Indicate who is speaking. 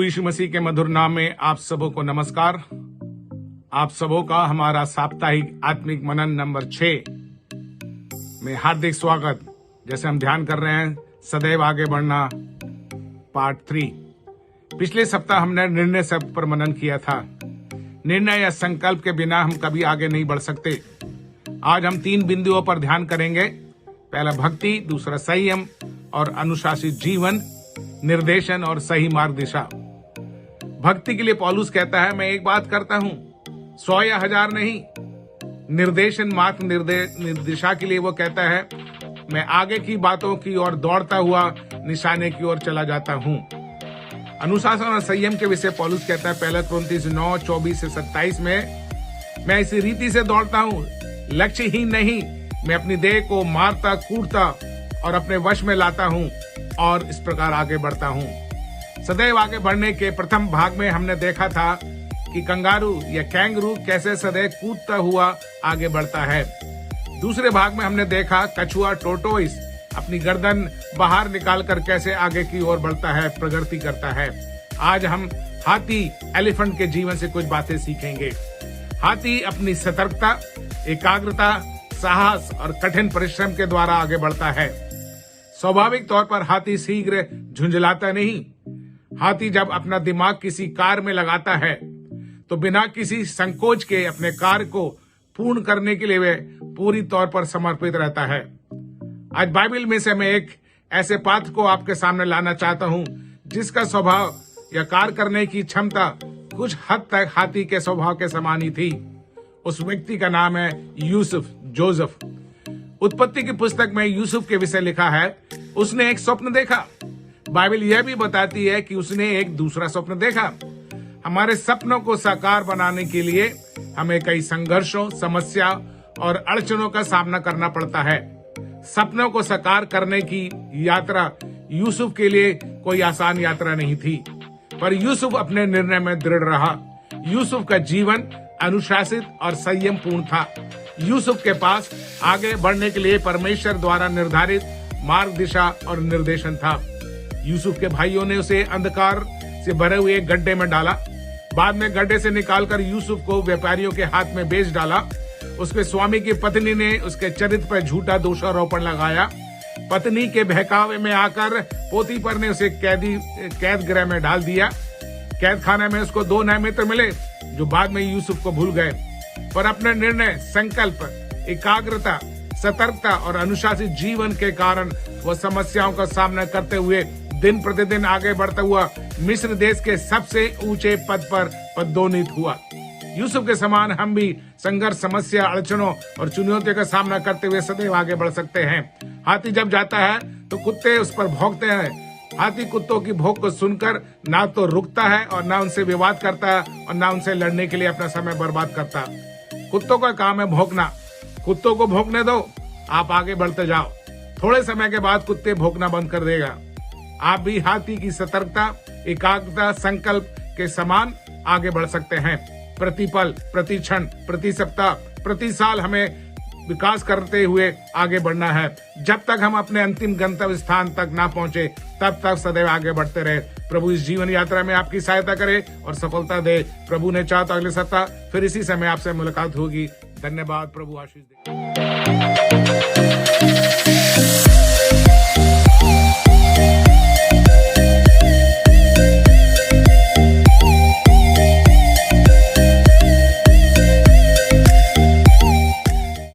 Speaker 1: प्रभु यीशु मसीह के मधुर नाम में आप सबों को नमस्कार। आप सबों का हमारा साप्ताहिक आत्मिक मनन नंबर 6 में हार्दिक स्वागत। जैसे हम ध्यान कर रहे हैं सदैव आगे बढ़ना पार्ट 3। पिछले सप्ताह हमने निर्णय शब्द पर मनन किया था। निर्णय या संकल्प के बिना हम कभी आगे नहीं बढ़ सकते। आज हम 3 बिंदुओं पर ध्यान करेंगे। पहला भक्ति, दूसरा संयम और अनुशासित जीवन, निर्देशन और सही मार्ग दिशा। भक्ति के लिए पौलुस कहता है, मैं एक बात करता हूं, 100 या 1000 नहीं। निर्देशन मार्ग निर्दिशा के लिए वो कहता है, मैं आगे की बातों की ओर दौड़ता हुआ निशाने की ओर चला जाता हूं। अनुशासन और संयम के विषय पौलुस कहता है, पहला कुरिन्थियों 9:24 से 27 में, मैं इसी रीति से दौड़ता हूं, लक्ष्यहीन नहीं। मैं अपनी देह को मारता कूटता और अपने वश में लाता हूं और इस प्रकार आगे बढ़ता हूं। सदैव आगे बढ़ने के प्रथम भाग में हमने देखा था कि कंगारू या कैंगरू कैसे सदैव कूदता हुआ आगे बढ़ता है। दूसरे भाग में हमने देखा कछुआ टोटोइस अपनी गर्दन बाहर निकालकर कैसे आगे की ओर बढ़ता है, प्रगति करता है। आज हम हाथी एलिफेंट के जीवन से कुछ बातें सीखेंगे। हाथी अपनी सतर्कता, एकाग्रता, साहस और कठिन परिश्रम के द्वारा आगे बढ़ता है। स्वाभाविक तौर पर हाथी शीघ्र झुंझलाता नहीं। हाथी जब अपना दिमाग किसी कार्य में लगाता है तो बिना किसी संकोच के अपने कार्य को पूर्ण करने के लिए वे पूरी तौर पर समर्पित रहता है। आज बाइबल में से मैं एक ऐसे पात्र को आपके सामने लाना चाहता हूं जिसका स्वभाव या कार्य करने की क्षमता कुछ हद तक हाथी के स्वभाव के समान ही थी। उस व्यक्ति का नाम है जोसेफ। उत्पत्ति की पुस्तक में यूसुफ के विषय लिखा है, उसने एक स्वप्न देखा। बाइबल यह भी बताती है कि उसने एक दूसरा स्वप्न देखा। हमारे सपनों को साकार बनाने के लिए हमें कई संघर्षों, समस्या और अड़चनों का सामना करना पड़ता है। सपनों को साकार करने की यात्रा यूसुफ के लिए कोई आसान यात्रा नहीं थी, पर यूसुफ अपने निर्णय में दृढ़ रहा। यूसुफ का जीवन अनुशासित और संयम पूर्ण था। यूसुफ के पास आगे बढ़ने के लिए परमेश्वर द्वारा निर्धारित मार्ग, दिशा और निर्देशन था। यूसुफ के भाइयों ने उसे अंधकार से भरे हुए एक गड्ढे में डाला। बाद में गड्ढे से निकालकर यूसुफ को व्यापारियों के हाथ में बेच डाला। उसके स्वामी की पत्नी ने उसके चरित्र पर झूठा दोषारोपण लगाया। पत्नी के बहकावे में आकर पोतीफर ने उसे कैद गृह में डाल दिया। कैद खाने में उसको 2 नए मित्र मिले जो बाद में यूसुफ को भूल गए, पर अपने निर्णय, संकल्प, एकाग्रता, सतर्कता और अनुशासित जीवन के कारण वह समस्याओं का सामना करते हुए दिन प्रतिदिन आगे बढ़ता हुआ मिस्र देश के सबसे ऊंचे पद पर पदोन्नत हुआ। यूसुफ के समान हम भी संघर्ष, समस्या, अड़चनों और चुनौतियों का सामना करते हुए सदैव आगे बढ़ सकते हैं। हाथी जब जाता है तो कुत्ते उस पर भौंकते हैं। हाथी कुत्तों की भौंक को सुनकर ना तो रुकता है और ना उनसे विवाद करता है और ना उनसे लड़ने के लिए अपना समय बर्बाद करता। कुत्तों का काम है भौंकना। कुत्तों को भौंकने दो, आप आगे बढ़ते जाओ। थोड़े समय के बाद कुत्ते भौंकना बंद कर देगा। आप भी हाथी की सतर्कता, एकाग्रता, संकल्प के समान आगे बढ़ सकते हैं। प्रति पल, प्रति क्षण, प्रति सप्ताह, प्रति साल हमें विकास करते हुए आगे बढ़ना है। जब तक हम अपने अंतिम गंतव्य स्थान तक ना पहुंचे तब तक सदैव आगे बढ़ते रहे। प्रभु इस जीवन यात्रा में आपकी सहायता करे और सफलता दे। प्रभु ने चाहा तो अगले सप्ताह फिर इसी समय आपसे मुलाकात होगी। धन्यवाद। प्रभु आशीष दे।